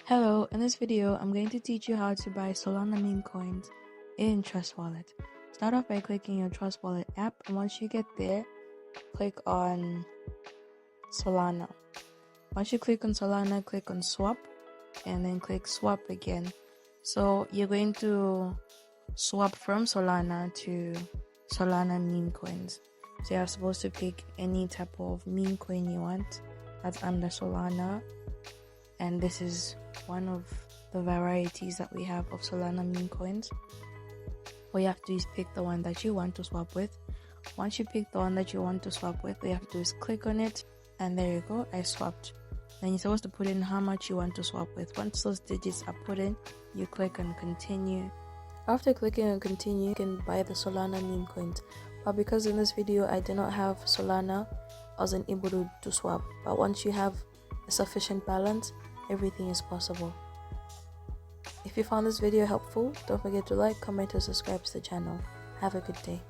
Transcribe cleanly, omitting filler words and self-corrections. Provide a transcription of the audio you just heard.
Hello, in this video, I'm going to teach you how to buy Solana meme coins in Trust Wallet. Start off by clicking your Trust Wallet app, and once you get there, click on Solana. Once you click on Solana, click on swap, and then click swap again. So you're going to swap from Solana to Solana meme coins. So you're supposed to pick any type of meme coin you want that's under Solana, and this is one of the varieties that we have of Solana meme coins. All you have to do is pick the one that you want to swap with. Once you pick the one that you want to swap with, all you have to do is click on it, and there you go, I swapped. Then you're supposed to put in how much you want to swap with. Once those digits are put in, you click on continue. After clicking on continue, you can buy the Solana meme coins. But because in this video I did not have Solana, I wasn't able to swap. But once you have a sufficient balance, everything is possible. If you found this video helpful, don't forget to like, comment, and subscribe to the channel. Have a good day.